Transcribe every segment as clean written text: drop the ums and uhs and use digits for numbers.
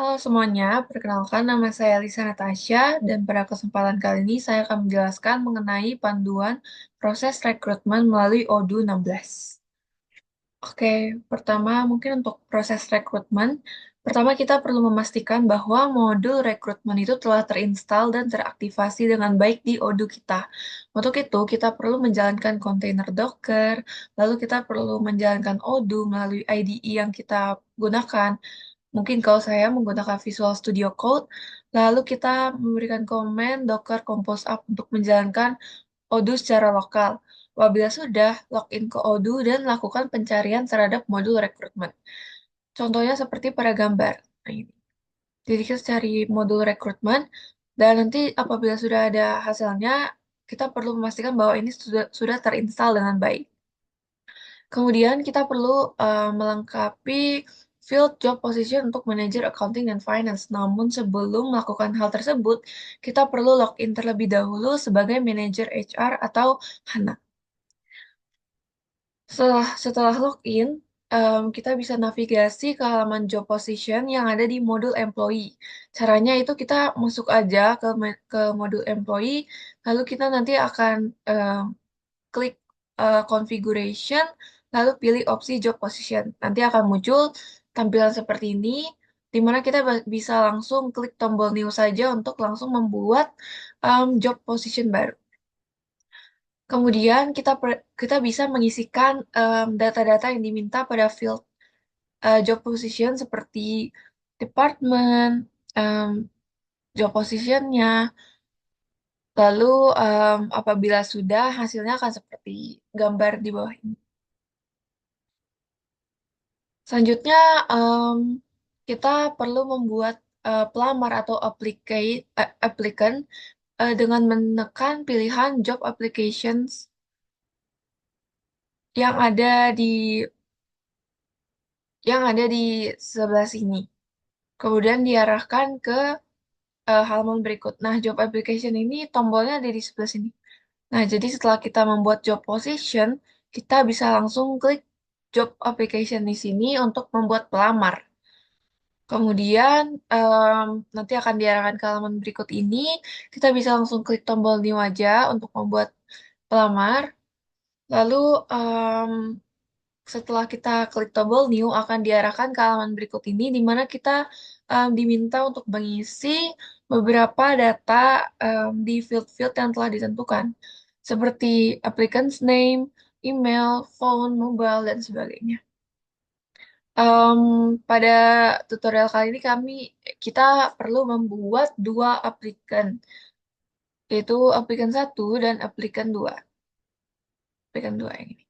Halo semuanya, perkenalkan nama saya Lisa Natasha dan pada kesempatan kali ini saya akan menjelaskan mengenai panduan proses rekrutmen melalui Odoo 16. Oke, pertama mungkin untuk proses rekrutmen, pertama kita perlu memastikan bahwa modul rekrutmen itu telah terinstal dan teraktivasi dengan baik di Odoo kita. Untuk itu, kita perlu menjalankan kontainer Docker, lalu kita perlu menjalankan Odoo melalui IDE yang kita gunakan. Mungkin kalau saya menggunakan Visual Studio Code, lalu kita memberikan komen Docker Compose Up untuk menjalankan Odoo secara lokal. Apabila sudah, login ke Odoo dan lakukan pencarian terhadap modul rekrutmen. Contohnya seperti pada gambar. Nah, ini. Jadi kita cari modul rekrutmen, dan nanti apabila sudah ada hasilnya, kita perlu memastikan bahwa ini sudah terinstal dengan baik. Kemudian kita perlu melengkapi field job position untuk manajer accounting dan finance. Namun sebelum melakukan hal tersebut, kita perlu login terlebih dahulu sebagai manajer HR atau HANA. Setelah login, kita bisa navigasi ke halaman job position yang ada di modul employee. Caranya itu kita masuk aja ke modul employee, lalu kita nanti akan klik configuration, lalu pilih opsi job position. Nanti akan muncul tampilan seperti ini, di mana kita bisa langsung klik tombol new saja untuk langsung membuat job position baru. Kemudian kita bisa mengisikan data-data yang diminta pada field job position seperti department, em, job positionnya, lalu apabila sudah hasilnya akan seperti gambar di bawah ini. Selanjutnya, em, kita perlu membuat pelamar atau applicant dengan menekan pilihan job applications yang ada di yang ada di sebelah sini. Kemudian diarahkan ke halaman berikut. Nah, job application ini tombolnya ada di sebelah sini. Nah, jadi setelah kita membuat job position, kita bisa langsung klik job application di sini untuk membuat pelamar. Kemudian nanti akan diarahkan ke halaman berikut ini. Kita bisa langsung klik tombol new aja untuk membuat pelamar. Lalu setelah kita klik tombol new akan diarahkan ke halaman berikut ini di mana kita diminta untuk mengisi beberapa data di field-field yang telah ditentukan seperti applicant's name, email, phone, mobile, dan sebagainya. Em, pada tutorial kali ini kita perlu membuat dua aplikan, yaitu aplikan satu dan aplikan dua. Aplikan dua yang ini.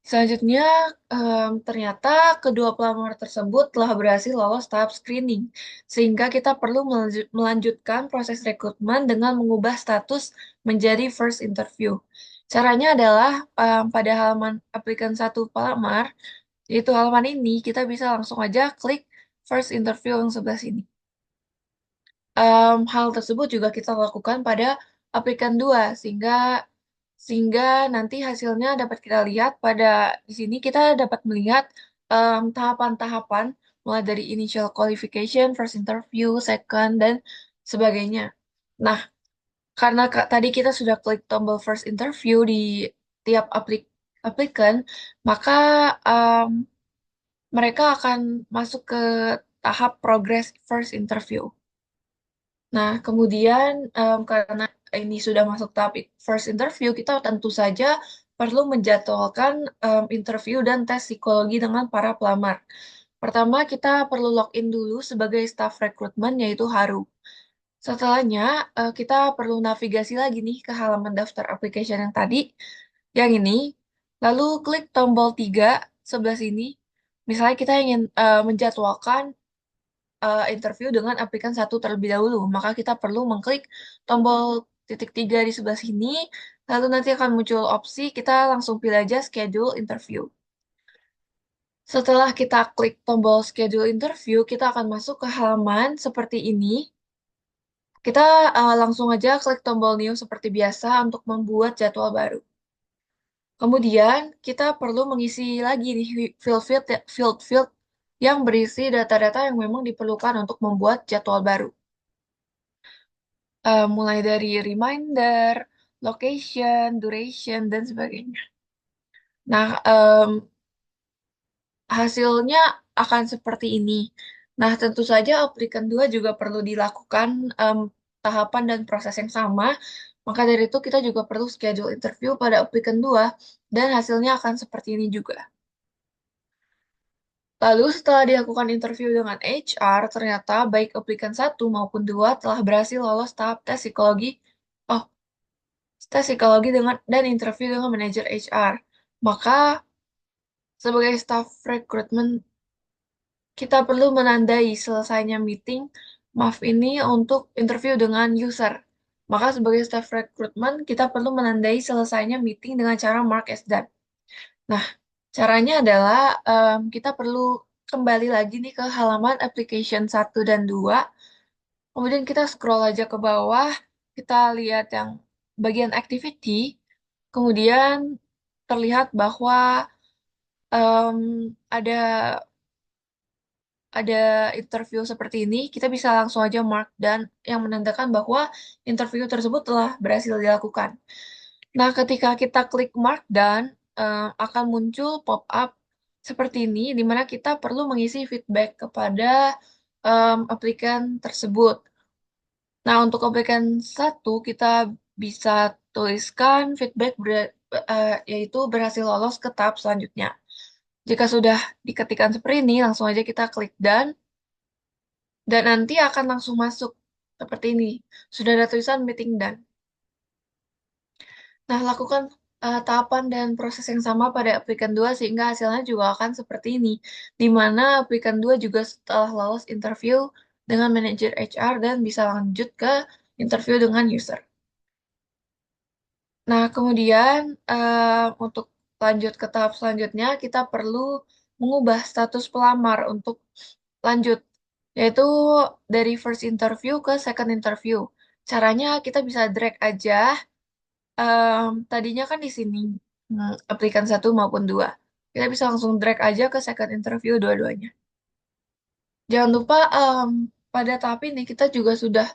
Selanjutnya, ternyata kedua pelamar tersebut telah berhasil lolos tahap screening, sehingga kita perlu melanjutkan proses rekrutmen dengan mengubah status menjadi first interview. Caranya adalah pada halaman aplikan satu pelamar, yaitu halaman ini, kita bisa langsung aja klik first interview yang sebelah sini. Hal tersebut juga kita lakukan pada aplikan 2 sehingga nanti hasilnya dapat kita lihat pada di sini kita dapat melihat tahapan-tahapan mulai dari initial qualification, first interview, second dan sebagainya. Nah, karena tadi kita sudah klik tombol first interview di tiap aplikan, maka em, mereka akan masuk ke tahap progress first interview. Nah, kemudian karena ini sudah masuk tahap first interview, kita tentu saja perlu menjadwalkan interview dan tes psikologi dengan para pelamar. Pertama, kita perlu login dulu sebagai staff rekrutmen, yaitu Haru. Setelahnya, kita perlu navigasi lagi nih ke halaman daftar application yang tadi, yang ini. Lalu klik tombol 3 sebelah sini. Misalnya kita ingin menjadwalkan interview dengan aplikan satu terlebih dahulu, maka kita perlu mengklik tombol titik 3 di sebelah sini, lalu nanti akan muncul opsi, kita langsung pilih aja schedule interview. Setelah kita klik tombol schedule interview, kita akan masuk ke halaman seperti ini. Kita langsung aja klik tombol new seperti biasa untuk membuat jadwal baru. Kemudian kita perlu mengisi lagi nih field-field yang berisi data-data yang memang diperlukan untuk membuat jadwal baru. Mulai dari reminder, location, duration, dan sebagainya. Nah, hasilnya akan seperti ini. Nah, tentu saja aplikan 2 juga perlu dilakukan tahapan dan proses yang sama. Maka dari itu kita juga perlu schedule interview pada aplikan 2 dan hasilnya akan seperti ini juga. Lalu setelah dilakukan interview dengan HR, ternyata baik aplikan 1 maupun 2 telah berhasil lolos tahap oh, tes psikologi dengan dan interview dengan manajer HR. Maka sebagai staff rekrutmen kita perlu menandai selesainya meeting MAF ini untuk interview dengan user. Maka sebagai staff recruitment, kita perlu menandai selesainya meeting dengan cara mark as done. Nah, caranya adalah kita perlu kembali lagi nih ke halaman application 1 dan 2. Kemudian kita scroll aja ke bawah, kita lihat yang bagian activity. Kemudian terlihat bahwa ada ada interview seperti ini, kita bisa langsung aja mark dan yang menandakan bahwa interview tersebut telah berhasil dilakukan. Nah, ketika kita klik mark dan akan muncul pop-up seperti ini, di mana kita perlu mengisi feedback kepada aplikan tersebut. Nah, untuk aplikan 1, kita bisa tuliskan feedback yaitu berhasil lolos ke tahap selanjutnya. Jika sudah diketikkan seperti ini, langsung aja kita klik done. Dan nanti akan langsung masuk seperti ini. Sudah ada tulisan meeting done. Nah, lakukan tahapan dan proses yang sama pada aplikan 2 sehingga hasilnya juga akan seperti ini. Di mana aplikan 2 juga setelah lolos interview dengan manajer HR dan bisa lanjut ke interview dengan user. Nah, kemudian untuk lanjut ke tahap selanjutnya, kita perlu mengubah status pelamar untuk lanjut, yaitu dari first interview ke second interview. Caranya kita bisa drag aja, tadinya kan di sini aplikan 1 maupun 2. Kita bisa langsung drag aja ke second interview dua-duanya. Jangan lupa pada tahap ini kita juga sudah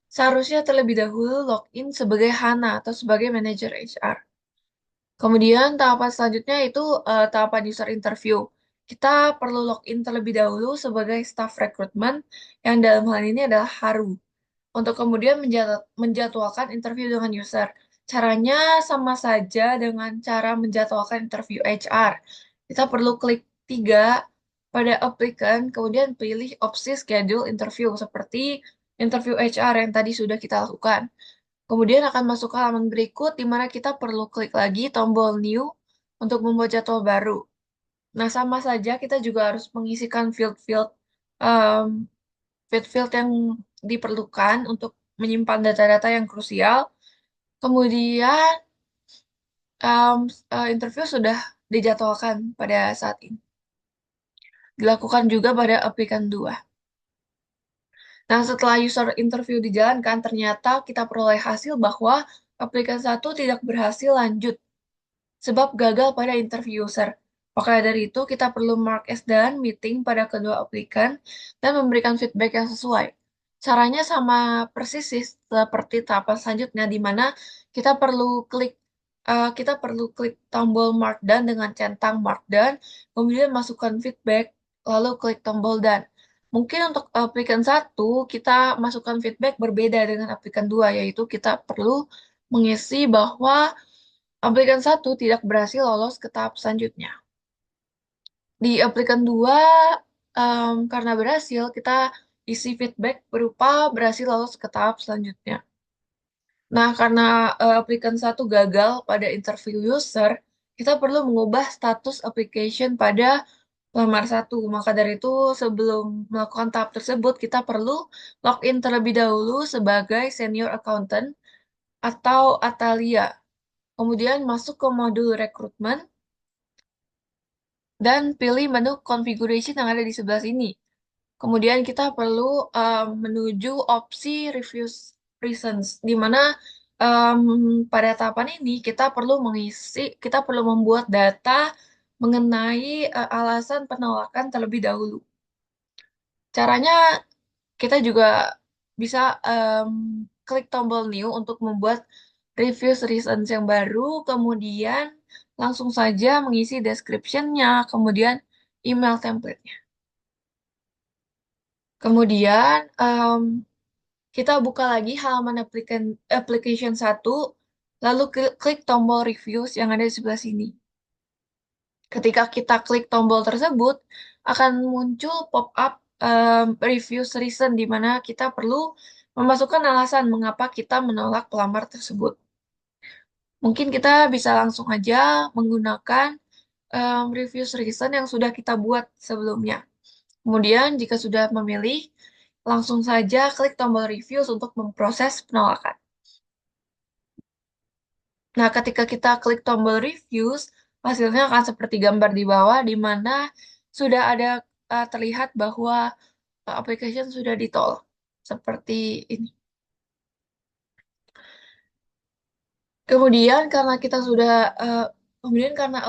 seharusnya terlebih dahulu login sebagai Hana atau sebagai manajer HR. Kemudian tahapan selanjutnya itu tahapan user interview. Kita perlu login terlebih dahulu sebagai staff recruitment yang dalam hal ini adalah Haru. Untuk kemudian menjadwalkan interview dengan user. Caranya sama saja dengan cara menjadwalkan interview HR. Kita perlu klik 3 pada applicant, kemudian pilih opsi schedule interview seperti interview HR yang tadi sudah kita lakukan. Kemudian akan masuk ke halaman berikut di mana kita perlu klik lagi tombol new untuk membuat jadwal baru. Nah, sama saja kita juga harus mengisikan um, field-field yang diperlukan untuk menyimpan data-data yang krusial. Kemudian interview sudah dijadwalkan pada saat ini. Dilakukan juga pada aplikan 2. Nah, setelah user interview dijalankan, ternyata kita peroleh hasil bahwa aplikan 1 tidak berhasil lanjut sebab gagal pada interview user. Maka dari itu, kita perlu mark as done meeting pada kedua aplikan dan memberikan feedback yang sesuai. Caranya sama persis sih seperti tahapan selanjutnya, di mana kita perlu klik tombol mark done dengan centang mark done, kemudian masukkan feedback, lalu klik tombol done. Mungkin untuk aplikan 1, kita masukkan feedback berbeda dengan aplikan 2, yaitu kita perlu mengisi bahwa aplikan 1 tidak berhasil lolos ke tahap selanjutnya. Di aplikan 2, karena berhasil, kita isi feedback berupa berhasil lolos ke tahap selanjutnya. Nah, karena aplikan 1 gagal pada interview user, kita perlu mengubah status application pada lamar 1. Maka dari itu, sebelum melakukan tahap tersebut, kita perlu login terlebih dahulu sebagai senior accountant atau Atalia. Kemudian masuk ke modul rekrutmen dan pilih menu configuration yang ada di sebelah sini. Kemudian kita perlu menuju opsi reviews reasons, di mana pada tahapan ini kita perlu membuat data mengenai alasan penolakan terlebih dahulu. Caranya kita juga bisa em, klik tombol new untuk membuat review reasons yang baru, kemudian langsung saja mengisi description-nya, kemudian email template-nya. Kemudian kita buka lagi halaman application satu, lalu klik tombol reviews yang ada di sebelah sini. Ketika kita klik tombol tersebut, akan muncul pop-up reviews reason di mana kita perlu memasukkan alasan mengapa kita menolak pelamar tersebut. Mungkin kita bisa langsung aja menggunakan reviews reason yang sudah kita buat sebelumnya. Kemudian, jika sudah memilih, langsung saja klik tombol reviews untuk memproses penolakan. Nah, ketika kita klik tombol reviews, hasilnya akan seperti gambar di bawah, di mana sudah ada terlihat bahwa application sudah ditolak. Seperti ini. Kemudian karena kita sudah eh, kemudian karena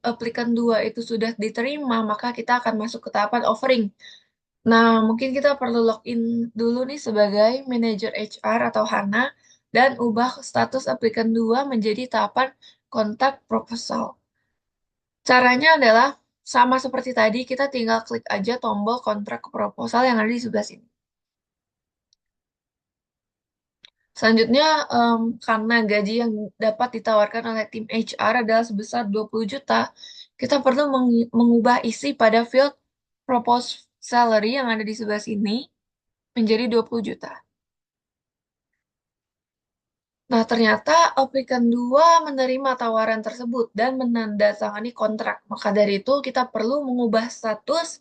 aplikan 2 itu sudah diterima, maka kita akan masuk ke tahapan offering. Nah, mungkin kita perlu login dulu nih sebagai manajer HR atau Hana dan ubah status aplikan 2 menjadi tahapan kontak proposal. Caranya adalah sama seperti tadi, kita tinggal klik aja tombol kontrak proposal yang ada di sebelah sini. Selanjutnya, karena gaji yang dapat ditawarkan oleh tim HR adalah sebesar 20 juta, kita perlu mengubah isi pada field proposed salary yang ada di sebelah sini menjadi 20 juta. Nah, ternyata aplikan 2 menerima tawaran tersebut dan menandatangani kontrak. Maka dari itu, kita perlu mengubah status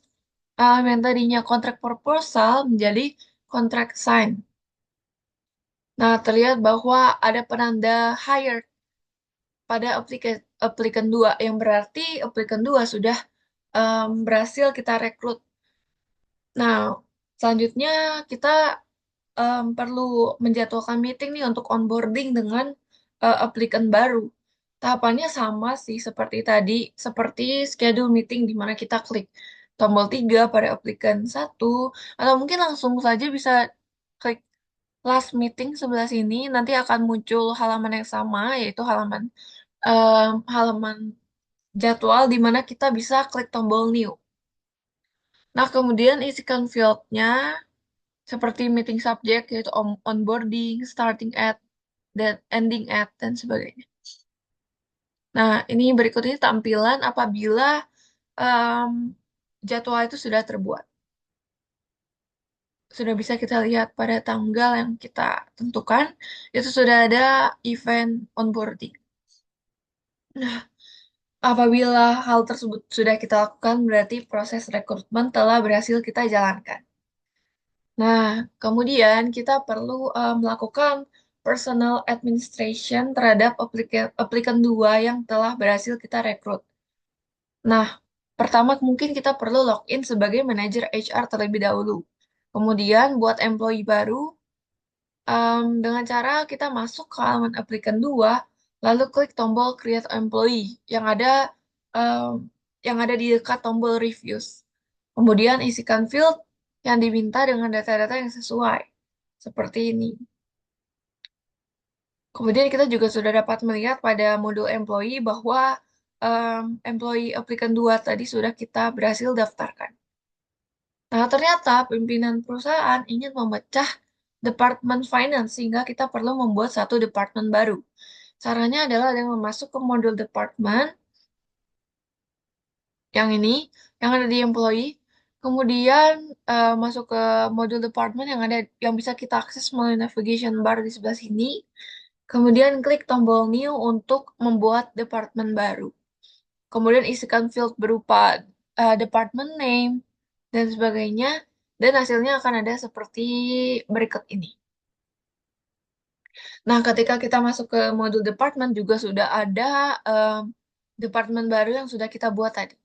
yang tadinya kontrak proposal menjadi kontrak sign. Nah, terlihat bahwa ada penanda hire pada aplikan 2 yang berarti aplikan 2 sudah berhasil kita rekrut. Nah, selanjutnya kita perlu menjadwalkan meeting nih untuk onboarding dengan aplikan baru. Tahapannya sama sih seperti tadi, seperti schedule meeting di mana kita klik tombol 3 pada aplikan satu, atau mungkin langsung saja bisa klik last meeting sebelah sini, nanti akan muncul halaman yang sama, yaitu halaman jadwal di mana kita bisa klik tombol new. Nah, kemudian isikan fieldnya seperti meeting subject, yaitu onboarding, starting at, dan ending at, dan sebagainya. Nah, ini berikut ini tampilan apabila em, jadwal itu sudah terbuat. Sudah bisa kita lihat pada tanggal yang kita tentukan, itu sudah ada event onboarding. Nah, apabila hal tersebut sudah kita lakukan, berarti proses rekrutmen telah berhasil kita jalankan. Nah, kemudian kita perlu melakukan personal administration terhadap aplikan 2 yang telah berhasil kita rekrut. Nah, pertama mungkin kita perlu login sebagai manajer HR terlebih dahulu. Kemudian buat employee baru, dengan cara kita masuk ke halaman aplikan 2, lalu klik tombol create employee em, yang ada di dekat tombol reviews. Kemudian isikan field yang diminta dengan data-data yang sesuai. Seperti ini. Kemudian kita juga sudah dapat melihat pada modul employee bahwa employee aplikan 2 tadi sudah kita berhasil daftarkan. Nah, ternyata pimpinan perusahaan ingin memecah Departemen Finance sehingga kita perlu membuat satu departemen baru. Caranya adalah dengan masuk ke modul department yang ini, yang ada di employee, kemudian masuk ke modul department yang bisa kita akses melalui navigation bar di sebelah sini. Kemudian klik tombol new untuk membuat departemen baru. Kemudian isikan field berupa department name dan sebagainya, dan hasilnya akan ada seperti berikut ini. Nah, ketika kita masuk ke modul department juga sudah ada departemen baru yang sudah kita buat tadi.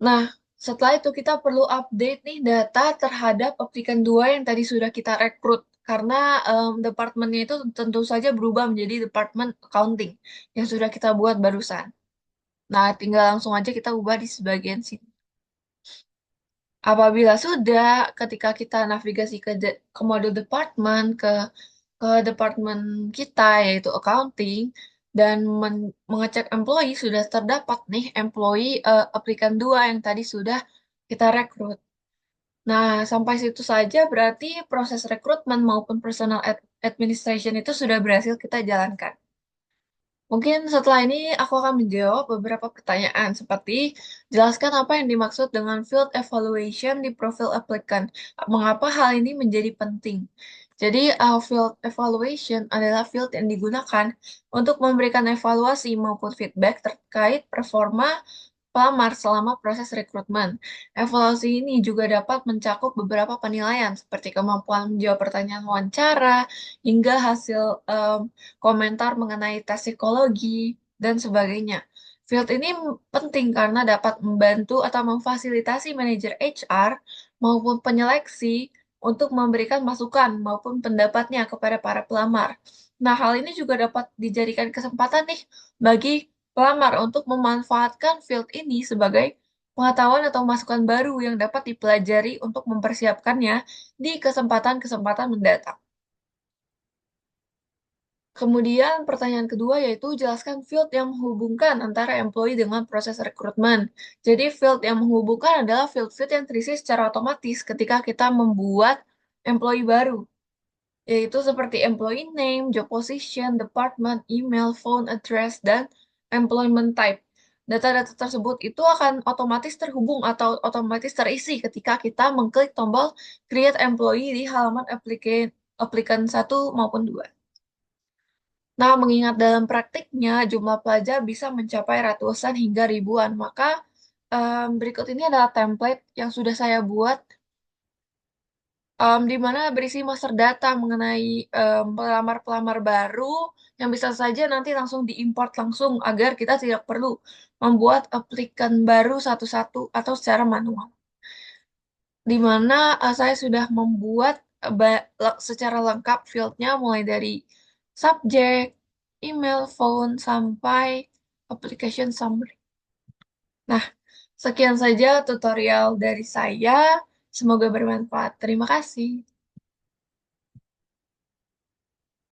Nah, setelah itu kita perlu update nih data terhadap aplikan 2 yang tadi sudah kita rekrut. Karena departemennya itu tentu saja berubah menjadi departemen accounting yang sudah kita buat barusan. Nah, tinggal langsung aja kita ubah di sebagian sini. Apabila sudah, ketika kita navigasi ke modul department, ke departemen kita, yaitu accounting, dan mengecek employee, sudah terdapat nih employee aplikan 2 yang tadi sudah kita rekrut. Nah, sampai situ saja berarti proses rekrutmen maupun personal administration itu sudah berhasil kita jalankan. Mungkin setelah ini aku akan menjawab beberapa pertanyaan seperti jelaskan apa yang dimaksud dengan field evaluation di profil applicant. Mengapa hal ini menjadi penting? Jadi, field evaluation adalah field yang digunakan untuk memberikan evaluasi maupun feedback terkait performa pelamar selama proses rekrutmen. Evaluasi ini juga dapat mencakup beberapa penilaian seperti kemampuan menjawab pertanyaan wawancara hingga hasil komentar mengenai tes psikologi dan sebagainya. Field ini penting karena dapat membantu atau memfasilitasi manajer HR maupun penyeleksi untuk memberikan masukan maupun pendapatnya kepada para pelamar. Nah, hal ini juga dapat dijadikan kesempatan nih bagi pelamar untuk memanfaatkan field ini sebagai pengetahuan atau masukan baru yang dapat dipelajari untuk mempersiapkannya di kesempatan-kesempatan mendatang. Kemudian pertanyaan kedua yaitu jelaskan field yang menghubungkan antara employee dengan proses rekrutmen. Jadi field yang menghubungkan adalah field-field yang terisi secara otomatis ketika kita membuat employee baru, yaitu seperti employee name, job position, department, email, phone address, dan employment type. Data-data tersebut itu akan otomatis terhubung atau otomatis terisi ketika kita mengklik tombol create employee di halaman aplikasi 1 maupun 2. Nah, mengingat dalam praktiknya jumlah pelajar bisa mencapai ratusan hingga ribuan, maka berikut ini adalah template yang sudah saya buat, di mana berisi master data mengenai pelamar-pelamar baru yang bisa saja nanti langsung diimport langsung agar kita tidak perlu membuat aplikan baru satu-satu atau secara manual. Di mana saya sudah membuat secara lengkap fieldnya mulai dari subjek, email, phone, sampai application summary. Nah, sekian saja tutorial dari saya. Semoga bermanfaat. Terima kasih.